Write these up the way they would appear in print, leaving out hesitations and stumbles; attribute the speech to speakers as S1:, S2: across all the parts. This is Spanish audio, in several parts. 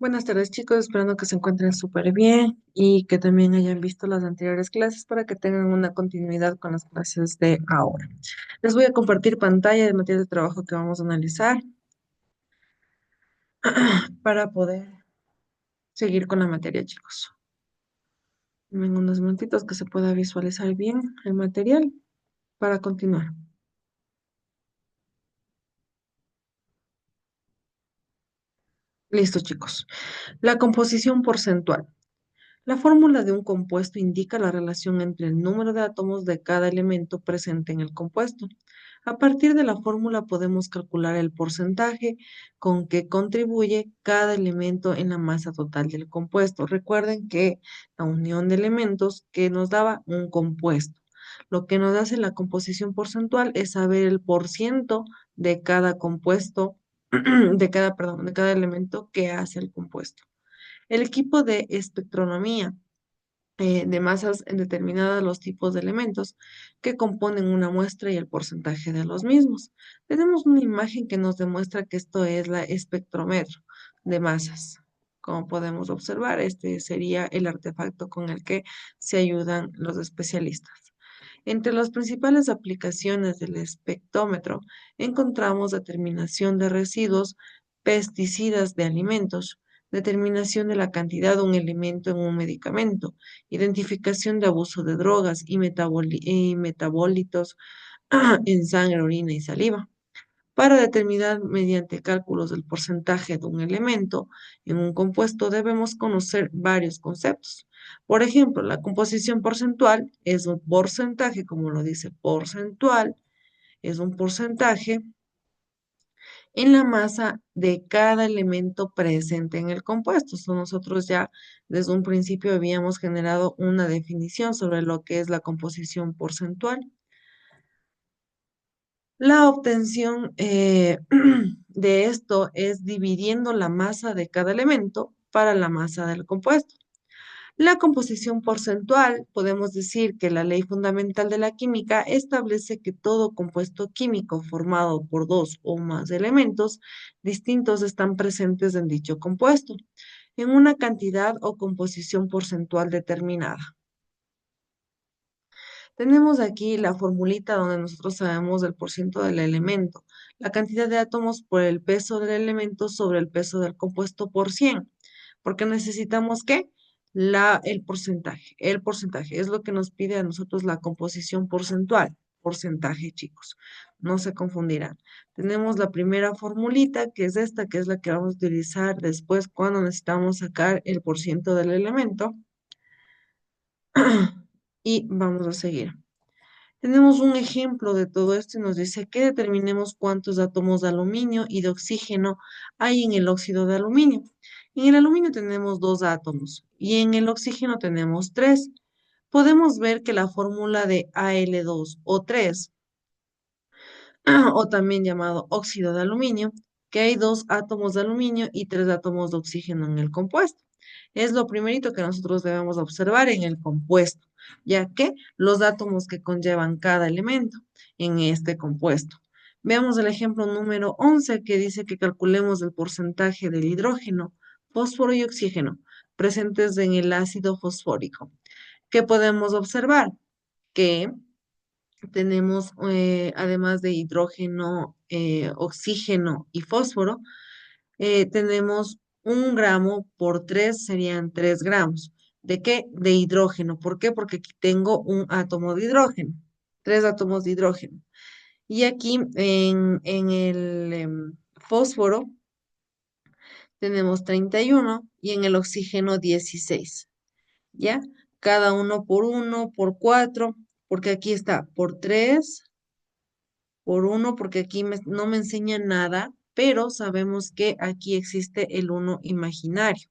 S1: Buenas tardes, chicos, esperando que se encuentren súper bien y que también hayan visto las anteriores clases para que tengan una continuidad con las clases de ahora. Les voy a compartir pantalla de material de trabajo que vamos a analizar para poder seguir con la materia, chicos. En unos minutitos que se pueda visualizar bien el material para continuar. Listo, chicos. La composición porcentual. La fórmula de un compuesto indica la relación entre el número de átomos de cada elemento presente en el compuesto. A partir de la fórmula podemos calcular el porcentaje con que contribuye cada elemento en la masa total del compuesto. Recuerden que la unión de elementos que nos daba un compuesto. Lo que nos hace la composición porcentual es saber el porciento de cada compuesto, de cada elemento que hace el compuesto. El equipo de espectronomía de masas determinadas los tipos de elementos que componen una muestra y el porcentaje de los mismos. Tenemos una imagen que nos demuestra que esto es la espectrómetro de masas. Como podemos observar, este sería el artefacto con el que se ayudan los especialistas. Entre las principales aplicaciones del espectrómetro encontramos determinación de residuos, pesticidas de alimentos, determinación de la cantidad de un elemento en un medicamento, identificación de abuso de drogas y metabolitos en sangre, orina y saliva. Para determinar mediante cálculos del porcentaje de un elemento en un compuesto debemos conocer varios conceptos. Por ejemplo, la composición porcentual es un porcentaje, como lo dice porcentual, es un porcentaje en la masa de cada elemento presente en el compuesto. So, nosotros ya desde un principio habíamos generado una definición sobre lo que es la composición porcentual. La obtención de esto es dividiendo la masa de cada elemento para la masa del compuesto. La composición porcentual, podemos decir que la ley fundamental de la química establece que todo compuesto químico formado por dos o más elementos distintos están presentes en dicho compuesto, en una cantidad o composición porcentual determinada. Tenemos aquí la formulita donde nosotros sabemos el porciento del elemento, la cantidad de átomos por el peso del elemento sobre el peso del compuesto por 100. Porque necesitamos ¿qué? El porcentaje. El porcentaje es lo que nos pide a nosotros la composición porcentual. Porcentaje, chicos. No se confundirán. Tenemos la primera formulita, que es esta, que es la que vamos a utilizar después cuando necesitamos sacar el porciento del elemento. Y vamos a seguir. Tenemos un ejemplo de todo esto y nos dice que determinemos cuántos átomos de aluminio y de oxígeno hay en el óxido de aluminio. En el aluminio tenemos dos átomos y en el oxígeno tenemos tres. Podemos ver que la fórmula de Al2 o 3, o también llamado óxido de aluminio, que hay dos átomos de aluminio y tres átomos de oxígeno en el compuesto. Es lo primerito que nosotros debemos observar en el compuesto, ya que los átomos que conllevan cada elemento en este compuesto. Veamos el ejemplo número 11 que dice que calculemos el porcentaje del hidrógeno, fósforo y oxígeno presentes en el ácido fosfórico. ¿Qué podemos observar? Que tenemos, además de hidrógeno, oxígeno y fósforo, tenemos 1 gramo por 3 serían 3 gramos. ¿De qué? De hidrógeno. ¿Por qué? Porque aquí tengo un átomo de hidrógeno, tres átomos de hidrógeno. Y aquí en el fósforo tenemos 31 y en el oxígeno 16. ¿Ya? Cada uno por 1, por 4, porque aquí está por 3 por 1, porque aquí no me enseña nada, pero sabemos que aquí existe el uno imaginario,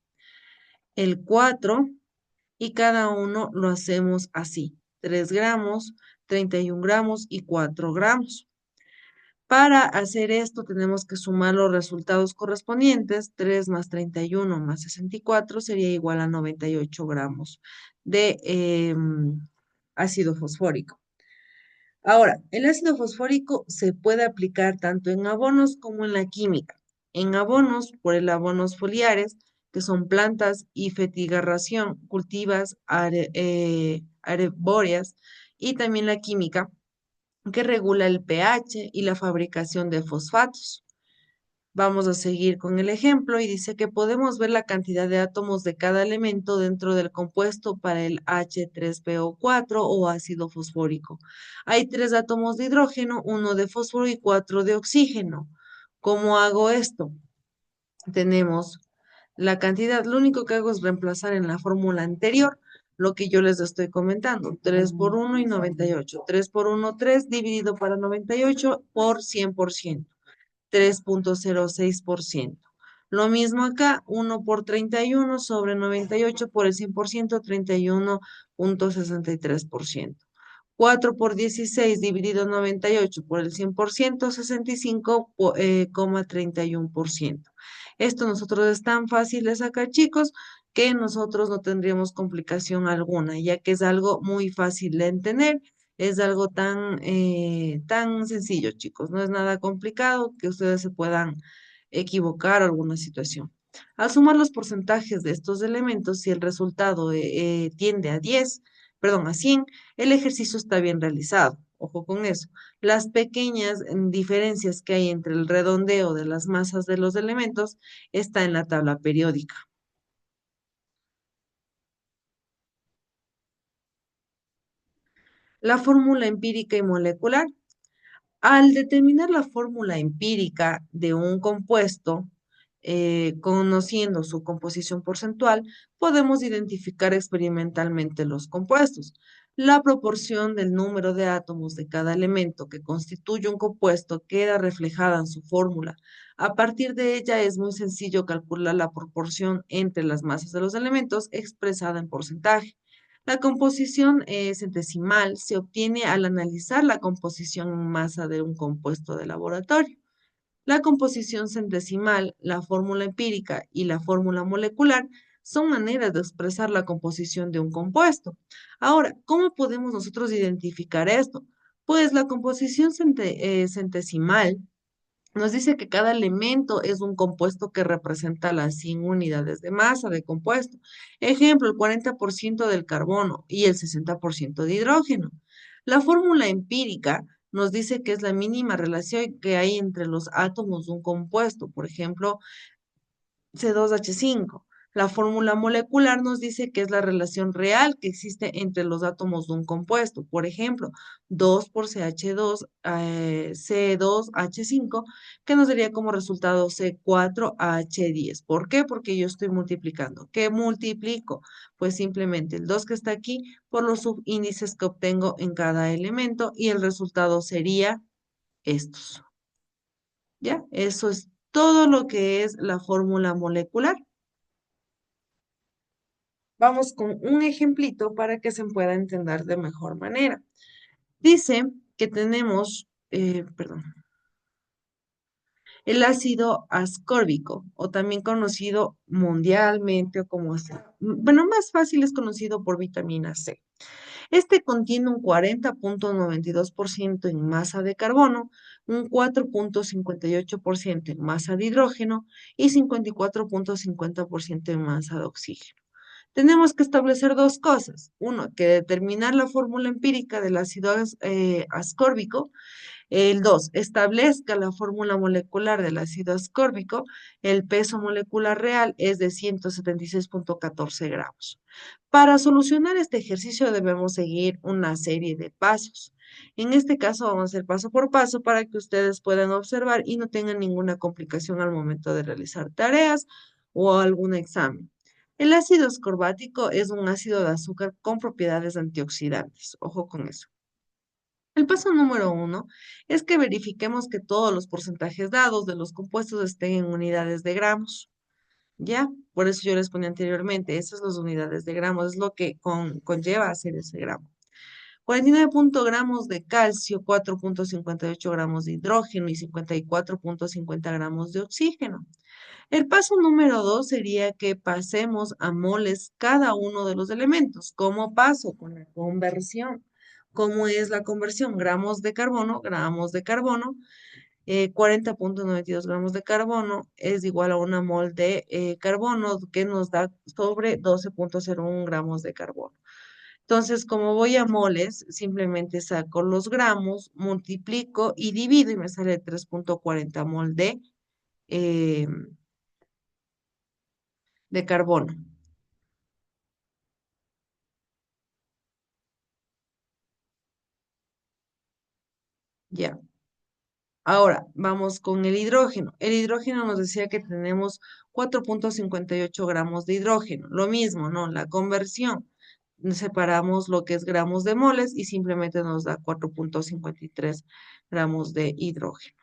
S1: el 4, y cada uno lo hacemos así, 3 gramos, 31 gramos y 4 gramos. Para hacer esto tenemos que sumar los resultados correspondientes, 3 más 31 más 64 sería igual a 98 gramos de ácido fosfórico. Ahora, el ácido fosfórico se puede aplicar tanto en abonos como en la química. En abonos, por el abonos foliares, que son plantas y fetigarración, cultivas arbóreas, y también la química, que regula el pH y la fabricación de fosfatos. Vamos a seguir con el ejemplo y dice que podemos ver la cantidad de átomos de cada elemento dentro del compuesto para el H3PO4 o ácido fosfórico. Hay 3 átomos de hidrógeno, 1 de fósforo y 4 de oxígeno. ¿Cómo hago esto? Tenemos la cantidad, lo único que hago es reemplazar en la fórmula anterior lo que yo les estoy comentando, 3 por 1 y 98. 3 por 1, 3 dividido para 98 por 100%. 3,06%. Lo mismo acá, 1 por 31 sobre 98 por el 100%, 31,63%. 4 por 16 dividido 98 por el 100%, 65,31%. Esto nosotros es tan fácil de sacar, chicos, que nosotros no tendríamos complicación alguna, ya que es algo muy fácil de entender, es algo tan sencillo, chicos, no es nada complicado que ustedes se puedan equivocar alguna situación. Al sumar los porcentajes de estos elementos, si el resultado tiende a 10, perdón, a 100, el ejercicio está bien realizado. Ojo con eso. Las pequeñas diferencias que hay entre el redondeo de las masas de los elementos está en la tabla periódica. La fórmula empírica y molecular. Al determinar la fórmula empírica de un compuesto, conociendo su composición porcentual, podemos identificar experimentalmente los compuestos. La proporción del número de átomos de cada elemento que constituye un compuesto queda reflejada en su fórmula. A partir de ella es muy sencillo calcular la proporción entre las masas de los elementos expresada en porcentaje. La composición centesimal se obtiene al analizar la composición en masa de un compuesto de laboratorio. La composición centesimal, la fórmula empírica y la fórmula molecular son maneras de expresar la composición de un compuesto. Ahora, ¿cómo podemos nosotros identificar esto? Pues la composición centesimal nos dice que cada elemento es un compuesto que representa las 100 unidades de masa de compuesto. Ejemplo, el 40% del carbono y el 60% de hidrógeno. La fórmula empírica nos dice que es la mínima relación que hay entre los átomos de un compuesto. Por ejemplo, C2H5. La fórmula molecular nos dice que es la relación real que existe entre los átomos de un compuesto. Por ejemplo, 2 por CH2, C2H5, que nos daría como resultado C4H10. ¿Por qué? Porque yo estoy multiplicando. ¿Qué multiplico? Pues simplemente el 2 que está aquí por los subíndices que obtengo en cada elemento y el resultado sería estos. ¿Ya? Eso es todo lo que es la fórmula molecular. Vamos con un ejemplito para que se pueda entender de mejor manera. Dice que tenemos, perdón, el ácido ascórbico, o también conocido mundialmente o como sea. Bueno, más fácil es conocido por vitamina C. Este contiene un 40,92% en masa de carbono, un 4,58% en masa de hidrógeno y 54,50% en masa de oxígeno. Tenemos que establecer dos cosas. Uno, que determinar la fórmula empírica del ácido ascórbico. El 2, establezca la fórmula molecular del ácido ascórbico. El peso molecular real es de 176,14 gramos. Para solucionar este ejercicio debemos seguir una serie de pasos. En este caso vamos a hacer paso por paso para que ustedes puedan observar y no tengan ninguna complicación al momento de realizar tareas o algún examen. El ácido ascorbático es un ácido de azúcar con propiedades antioxidantes. Ojo con eso. El paso número 1 es que verifiquemos que todos los porcentajes dados de los compuestos estén en unidades de gramos. ¿Ya? Por eso yo les ponía anteriormente, esas son las unidades de gramos, es lo que conlleva hacer ese gramo. 49 gramos de calcio, 4,58 gramos de hidrógeno y 54,50 gramos de oxígeno. El paso número 2 sería que pasemos a moles cada uno de los elementos. ¿Cómo paso? Con la conversión. ¿Cómo es la conversión? Gramos de carbono, 40,92 gramos de carbono es igual a una mol de carbono que nos da sobre 12,01 gramos de carbono. Entonces, como voy a moles, simplemente saco los gramos, multiplico y divido y me sale 3,40 mol eh, de carbono. Ya. Ahora, vamos con el hidrógeno. El hidrógeno nos decía que tenemos 4,58 gramos de hidrógeno. Lo mismo, ¿no? La conversión. Separamos lo que es gramos de moles y simplemente nos da 4,53 gramos de hidrógeno.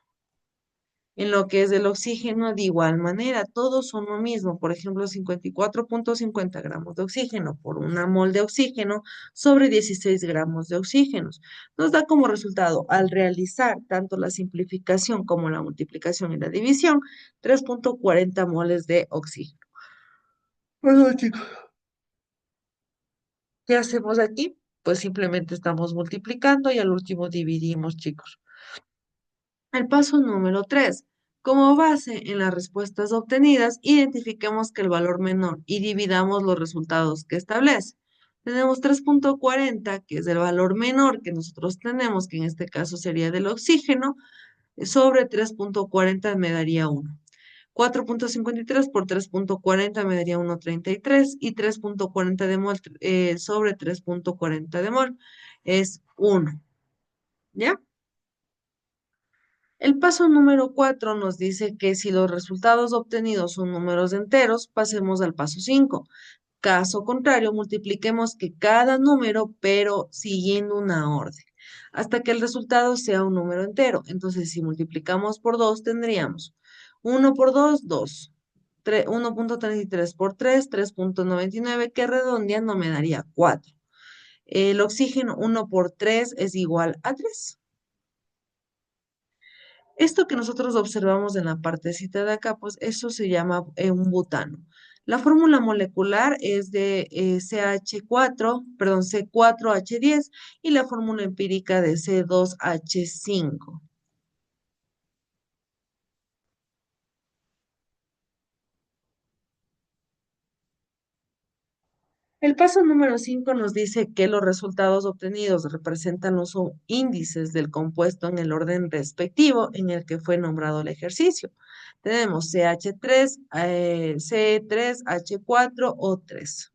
S1: En lo que es el oxígeno, de igual manera, todos son lo mismo. Por ejemplo, 54,50 gramos de oxígeno por una mol de oxígeno sobre 16 gramos de oxígenos. Nos da como resultado, al realizar tanto la simplificación como la multiplicación y la división, 3,40 moles de oxígeno. Bueno, chicos, ¿qué hacemos aquí? Pues simplemente estamos multiplicando y al último dividimos, chicos. El paso número 3. Como base en las respuestas obtenidas, identifiquemos que el valor menor y dividamos los resultados que establece. Tenemos 3,40, que es el valor menor que nosotros tenemos, que en este caso sería del oxígeno, sobre 3,40 me daría 1. 4,53 por 3,40 me daría 1,33 y 3,40 de mol sobre 3,40 de mol es 1. ¿Ya? El paso número 4 nos dice que si los resultados obtenidos son números enteros, pasemos al paso 5. Caso contrario, multipliquemos que cada número, pero siguiendo una orden, hasta que el resultado sea un número entero. Entonces, si multiplicamos por 2, tendríamos 1 por 2, 2. 1,33 por 3, 3,99, que redondeando me daría 4. El oxígeno 1 por 3 es igual a 3. Esto que nosotros observamos en la partecita de acá, pues eso se llama un butano. La fórmula molecular es de CH4, perdón, C4H10 y la fórmula empírica de C2H5. El paso número 5 nos dice que los resultados obtenidos representan los índices del compuesto en el orden respectivo en el que fue nombrado el ejercicio. Tenemos CH3, C3, H4 o 3.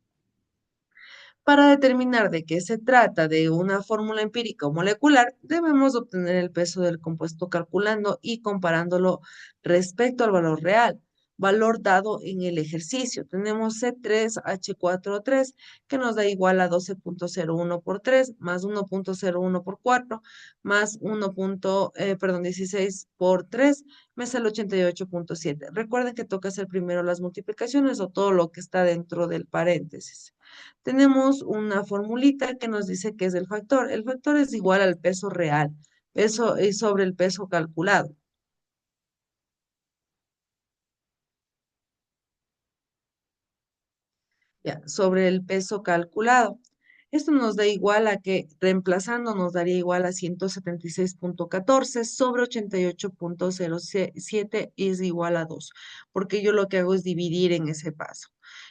S1: Para determinar de qué se trata de una fórmula empírica o molecular, debemos obtener el peso del compuesto calculando y comparándolo respecto al valor real, valor dado en el ejercicio. Tenemos C3H43 que nos da igual a 12,01 por 3 más 1,01 por 4 más 16 por 3 me sale 88,7. Recuerden que toca hacer primero las multiplicaciones o todo lo que está dentro del paréntesis. Tenemos una formulita que nos dice que es el factor. El factor es igual al peso real, peso es sobre el peso calculado. Ya, sobre el peso calculado. Esto nos da igual a que, reemplazando, nos daría igual a 176,14 sobre 88,07 es igual a 2, porque yo lo que hago es dividir en ese paso.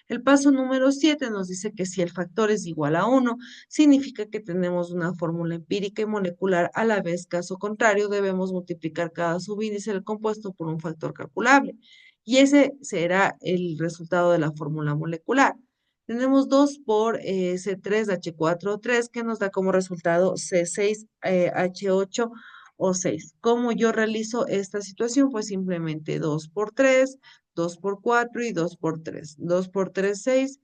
S1: El paso número 7 nos dice que si el factor es igual a 1, significa que tenemos una fórmula empírica y molecular a la vez. Caso contrario, debemos multiplicar cada subíndice del compuesto por un factor calculable. Y ese será el resultado de la fórmula molecular. Tenemos 2 por C3H4O3 que nos da como resultado C6H8 o 6. ¿Cómo yo realizo esta situación? Pues simplemente 2 por 3, 2 por 4 y 2 por 3. 2 por 3, 6,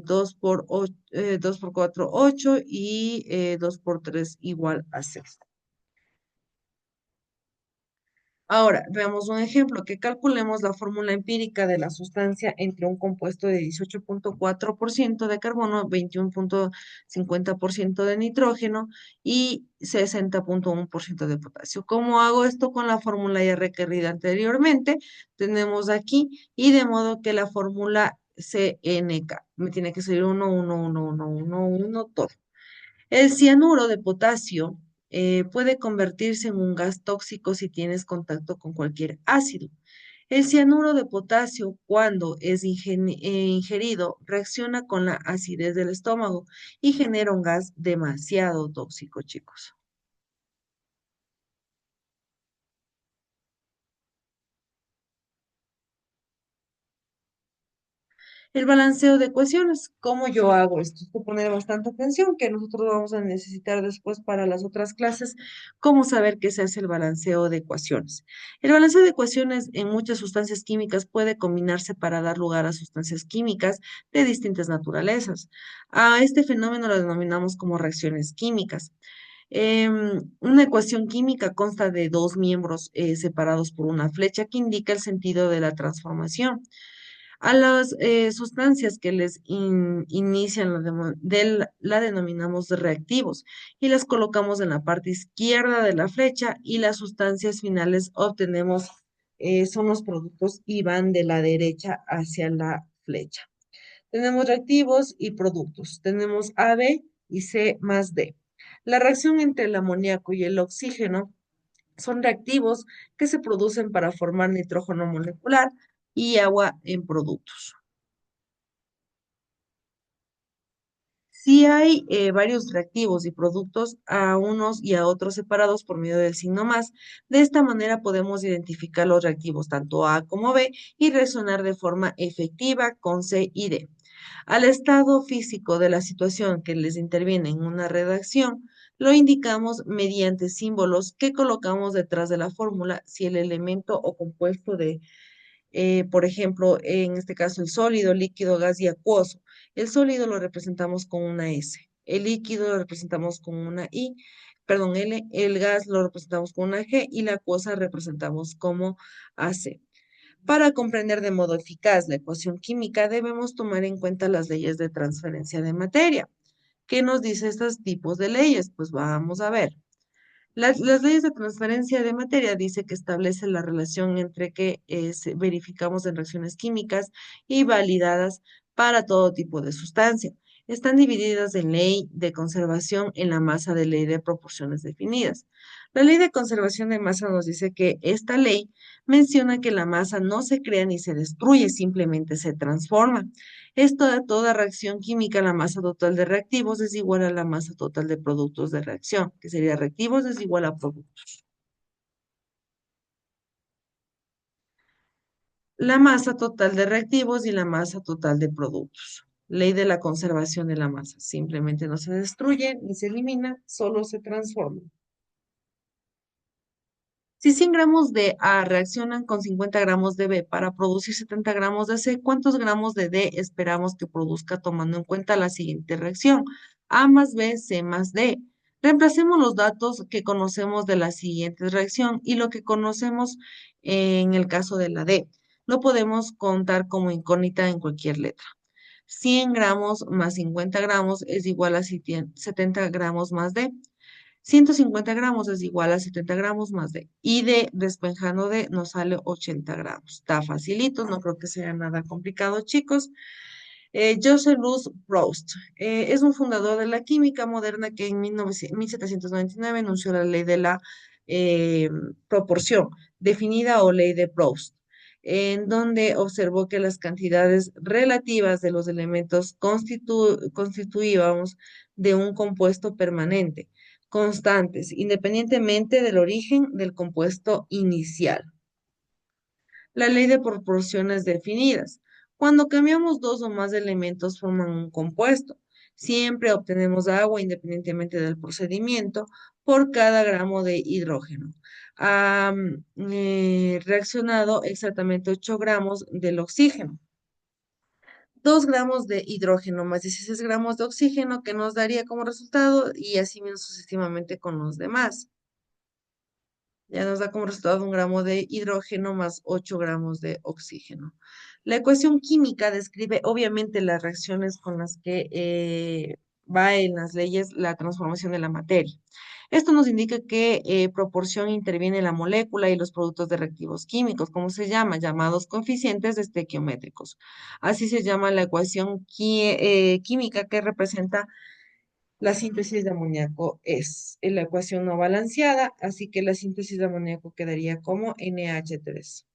S1: 2 por 4, 8 y 2 por 3 igual a 6. Ahora, veamos un ejemplo, que calculemos la fórmula empírica de la sustancia entre un compuesto de 18,4% de carbono, 21,50% de nitrógeno y 60,1% de potasio. ¿Cómo hago esto con la fórmula ya requerida anteriormente? Tenemos aquí, y de modo que la fórmula CNK, me tiene que salir 1, 1, 1, 1, 1, 1, todo. El cianuro de potasio puede convertirse en un gas tóxico si tienes contacto con cualquier ácido. El cianuro de potasio, cuando es ingerido, reacciona con la acidez del estómago y genera un gas demasiado tóxico, chicos. El balanceo de ecuaciones. ¿Cómo yo hago esto? Hay que poner bastante atención, que nosotros vamos a necesitar después para las otras clases, cómo saber qué se hace el balanceo de ecuaciones. El balanceo de ecuaciones en muchas sustancias químicas puede combinarse para dar lugar a sustancias químicas de distintas naturalezas. A este fenómeno lo denominamos como reacciones químicas. Una ecuación química consta de dos miembros separados por una flecha que indica el sentido de la transformación. A las sustancias que les inician la denominamos reactivos y las colocamos en la parte izquierda de la flecha y las sustancias finales obtenemos, son los productos y van de la derecha hacia la flecha. Tenemos reactivos y productos. Tenemos A, B y C más D. La reacción entre el amoníaco y el oxígeno son reactivos que se producen para formar nitrógeno molecular y agua en productos. Si hay varios reactivos y productos a unos y a otros separados por medio del signo más. De esta manera podemos identificar los reactivos tanto A como B y reaccionar de forma efectiva con C y D. Al estado físico de la situación que les interviene en una redacción, lo indicamos mediante símbolos que colocamos detrás de la fórmula si el elemento o compuesto de por ejemplo, en este caso el sólido, líquido, gas y acuoso. El sólido lo representamos con una S, el líquido lo representamos con una I, perdón, L, el gas lo representamos con una G y la acuosa representamos como AC. Para comprender de modo eficaz la ecuación química, debemos tomar en cuenta las leyes de transferencia de materia. ¿Qué nos dice estos tipos de leyes? Pues vamos a ver. Las leyes de transferencia de materia dice que establece la relación entre que verificamos en reacciones químicas y validadas para todo tipo de sustancia. Están divididas en ley de conservación en la masa de ley de proporciones definidas. La ley de conservación de masa nos dice que esta ley menciona que la masa no se crea ni se destruye, simplemente se transforma. Esto de toda reacción química, la masa total de reactivos es igual a la masa total de productos de reacción, que sería reactivos es igual a productos. La masa total de reactivos y la masa total de productos. Ley de la conservación de la masa. Simplemente no se destruye ni se elimina, solo se transforma. Si 100 gramos de A reaccionan con 50 gramos de B para producir 70 gramos de C, ¿cuántos gramos de D esperamos que produzca tomando en cuenta la siguiente reacción? A más B, C más D. Reemplacemos los datos que conocemos de la siguiente reacción y lo que conocemos en el caso de la D. Lo podemos contar como incógnita en cualquier letra. 100 gramos más 50 gramos es igual a 70 gramos más D. 150 gramos es igual a 70 gramos más de. Y de despejando de nos sale 80 gramos. Está facilito, no creo que sea nada complicado, chicos. Joseph Louis Proust es un fundador de la química moderna que en 1799 anunció la ley de la eh, proporción definida o ley de Proust, en donde observó que las cantidades relativas de los elementos constituíamos de un compuesto permanente, constantes, independientemente del origen del compuesto inicial. La ley de proporciones definidas. Cuando cambiamos dos o más elementos forman un compuesto. Siempre obtenemos agua independientemente del procedimiento por cada gramo de hidrógeno. Ha reaccionado exactamente 8 gramos del oxígeno. 2 gramos de hidrógeno más 16 gramos de oxígeno que nos daría como resultado y así mismo sucesivamente con los demás. Ya nos da como resultado 1 gramo de hidrógeno más 8 gramos de oxígeno. La ecuación química describe obviamente las reacciones con las que va en las leyes la transformación de la materia. Esto nos indica qué proporción interviene la molécula y los productos de reactivos químicos, ¿cómo se llama? Llamados coeficientes estequiométricos. Así se llama la ecuación química que representa La síntesis de amoníaco es la ecuación no balanceada, así que la síntesis de amoníaco quedaría como NH3.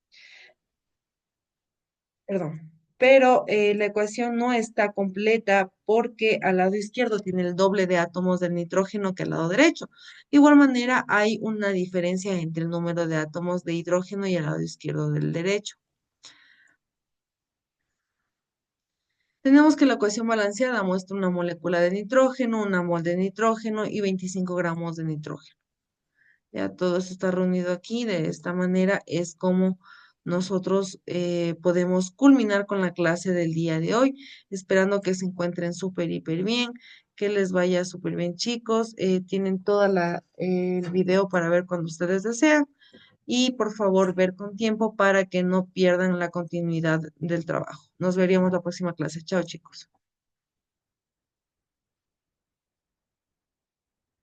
S1: Perdón. Pero la ecuación no está completa porque al lado izquierdo tiene el doble de átomos del nitrógeno que al lado derecho. De igual manera, hay una diferencia entre el número de átomos de hidrógeno y el lado izquierdo del derecho. Tenemos que la ecuación balanceada muestra una molécula de nitrógeno, una mol de nitrógeno y 25 gramos de nitrógeno. Ya todo eso está reunido aquí. De esta manera es como nosotros podemos culminar con la clase del día de hoy, esperando que se encuentren súper, hiper bien, que les vaya súper bien, chicos. Tienen toda el video para ver cuando ustedes desean y por favor ver con tiempo para que no pierdan la continuidad del trabajo. Nos veríamos la próxima clase. Chao, chicos.